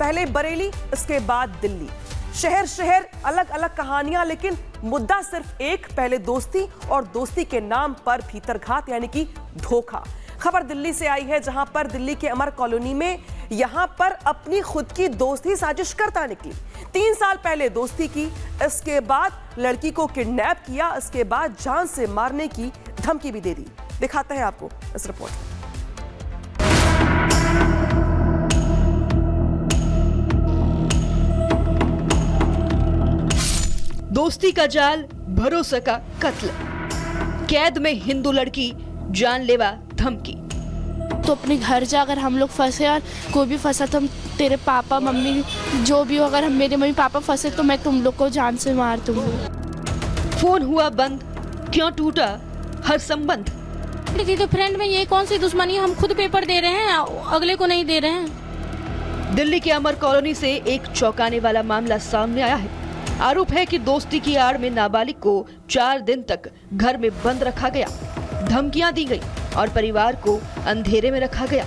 पहले बरेली, इसके बाद दिल्ली। शहर शहर अलग अलग कहानियां, लेकिन मुद्दा सिर्फ एक, पहले दोस्ती और दोस्ती के नाम पर भीतरघात यानी कि धोखा। खबर दिल्ली से आई है, जहां पर दिल्ली के अमर कॉलोनी में यहां पर अपनी खुद की दोस्ती साजिश करता निकली। 3 साल पहले दोस्ती की, इसके बाद लड़की को किडनैप किया, इसके बाद जान से मारने की धमकी भी दे दी। दिखाते हैं आपको इस रिपोर्ट में। दोस्ती का जाल, भरोसे का कत्ल, कैद में हिंदू लड़की, जानलेवा धमकी। तो अपने घर जाकर हम लोग फंसे और कोई भी फंसा तो तेरे पापा मम्मी जो भी हो, अगर हम मेरे मम्मी पापा फंसे तो मैं तुम लोग को जान से मार दूंगी। फोन हुआ बंद, क्यों टूटा हर संबंध। दीदी तो फ्रेंड में ये कौन सी दुश्मनी है? हम खुद पेपर दे रहे हैं, अगले को नहीं दे रहे हैं। दिल्ली के अमर कॉलोनी से एक चौंकाने वाला मामला सामने आया है। आरोप है कि दोस्ती की आड़ में नाबालिग को 4 दिन तक घर में बंद रखा गया, धमकियां दी गई और परिवार को अंधेरे में रखा गया।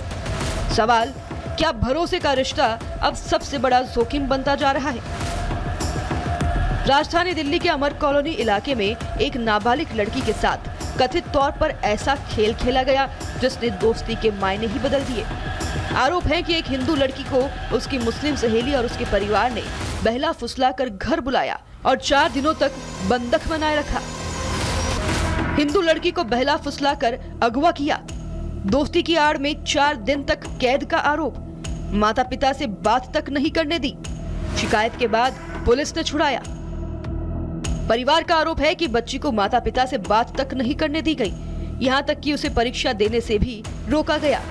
सवाल, क्या भरोसे का रिश्ता अब सबसे बड़ा जोखिम बनता जा रहा है? राजधानी दिल्ली के अमर कॉलोनी इलाके में एक नाबालिग लड़की के साथ कथित तौर पर ऐसा खेल खेला गया जिसने दोस्ती के मायने ही बदल दिए। आरोप है कि एक हिंदू लड़की को उसकी मुस्लिम सहेली और उसके परिवार ने बहला फुसलाकर घर बुलाया और 4 दिनों तक बंधक बनाए रखा। हिंदू लड़की को बहला फुसलाकर अगवा किया। दोस्ती की आड़ में 4 दिन तक कैद का आरोप। माता पिता से बात तक नहीं करने दी। शिकायत के बाद पुलिस ने छुड़ाया। परिवार का आरोप है कि बच्ची को माता पिता से बात तक नहीं करने दी गई, यहाँ तक कि उसे परीक्षा देने से भी रोका गया।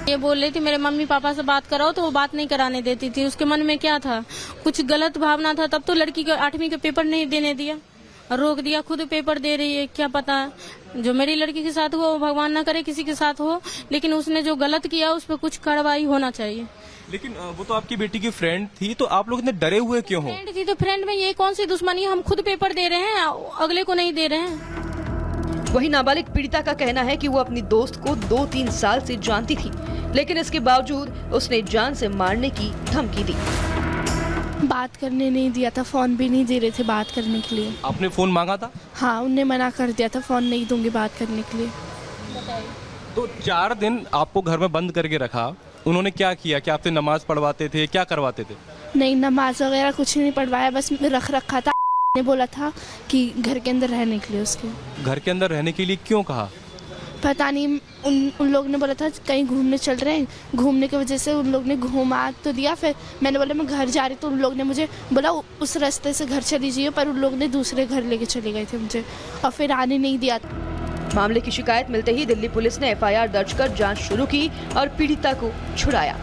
ये बोल रही थी मेरे मम्मी पापा से बात कराओ, तो वो बात नहीं कराने देती थी। उसके मन में क्या था? कुछ गलत भावना था, तब तो लड़की को 8वीं के पेपर नहीं देने दिया और रोक दिया। खुद पेपर दे रही है, क्या पता जो मेरी लड़की के साथ हुआ वो भगवान ना करे किसी के साथ हो, लेकिन उसने जो गलत किया उस पर कुछ कार्रवाई होना चाहिए। लेकिन वो तो आपकी बेटी की फ्रेंड थी, तो आप लोग इतने डरे हुए क्यों हो? फ्रेंड थी तो फ्रेंड में ये कौन सी दुश्मनी है? हम खुद पेपर दे रहे हैं, अगले को नहीं दे रहे हैं। वही नाबालिग पीड़िता का कहना है कि वो अपनी दोस्त को 2-3 साल से जानती थी, लेकिन इसके बावजूद उसने जान से मारने की धमकी दी। बात करने नहीं दिया था, फोन भी नहीं दे रहे थे बात करने के लिए। आपने फोन मांगा था? हाँ, उनने मना कर दिया था, फोन नहीं दूंगी बात करने के लिए। तो 4 दिन आपको घर में बंद करके रखा, उन्होंने क्या किया? क्या आपसे नमाज पढ़वाते थे, क्या करवाते थे? नहीं, नमाज वगैरह कुछ नहीं पढ़वाया, बस रख रखा था। ने बोला था कि घर के अंदर रहने के लिए। उसके घर के अंदर रहने के लिए क्यों कहा? पता नहीं, उन लोग ने बोला था कहीं घूमने चल रहे हैं, घूमने की वजह से उन लोग ने घुमा तो दिया। फिर मैंने बोला मैं घर जा रही, तो उन लोग ने मुझे बोला उस रास्ते से घर चली जाइए, पर उन लोग ने दूसरे घर लेके चले गए थे मुझे और फिर आने नहीं दिया। मामले की शिकायत मिलते ही दिल्ली पुलिस ने FIR दर्ज कर जांच शुरू की और पीड़िता को छुड़ाया।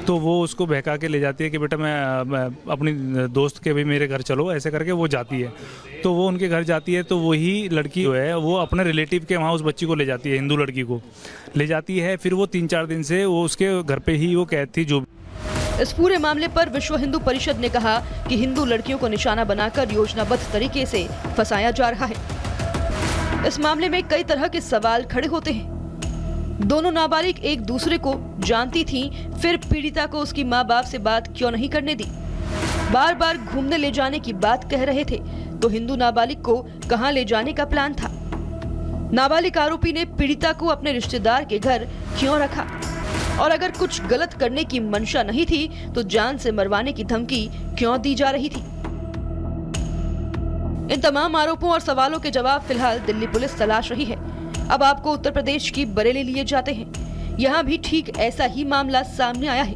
तो वो उसको बहका के ले जाती है कि बेटा मैं अपनी दोस्त के भी मेरे घर चलो, ऐसे करके वो जाती है। तो वो उनके घर जाती है, तो वही लड़की जो है वो अपने रिलेटिव के वहाँ उस बच्ची को ले जाती है, हिंदू लड़की को ले जाती है। फिर वो 3-4 दिन से वो उसके घर पे ही वो कैद थी। जो इस पूरे मामले पर विश्व हिंदू परिषद ने कहा कि हिंदू लड़कियों को निशाना बनाकर योजनाबद्ध तरीके से फंसाया जा रहा है। इस मामले में कई तरह के सवाल खड़े होते हैं। दोनों नाबालिग एक दूसरे को जानती थीं, फिर पीड़िता को उसकी माँ बाप से बात क्यों नहीं करने दी? बार बार घूमने ले जाने की बात कह रहे थे, तो हिंदू नाबालिग को कहां ले जाने का प्लान था? नाबालिग आरोपी ने पीड़िता को अपने रिश्तेदार के घर क्यों रखा? और अगर कुछ गलत करने की मंशा नहीं थी, तो जान से मरवाने की धमकी क्यों दी जा रही थी? इन तमाम आरोपों और सवालों के जवाब फिलहाल दिल्ली पुलिस तलाश रही है। अब आपको उत्तर प्रदेश की बरेली लिए जाते हैं। यहाँ भी ठीक ऐसा ही मामला सामने आया है।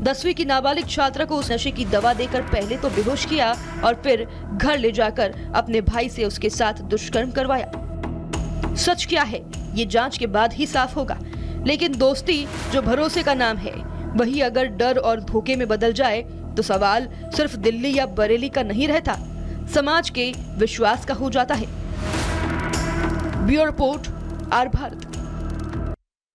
10वीं की नाबालिग छात्रा को उस नशे की दवा देकर पहले तो बेहोश किया और फिर घर ले जाकर अपने भाई से उसके साथ दुष्कर्म करवाया। सच क्या है ये जांच के बाद ही साफ होगा, लेकिन दोस्ती जो भरोसे का नाम है, वही अगर डर और धोखे में बदल जाए तो सवाल सिर्फ दिल्ली या बरेली का नहीं रहता, समाज के विश्वास का हो जाता है। Bureau report, R Bharat.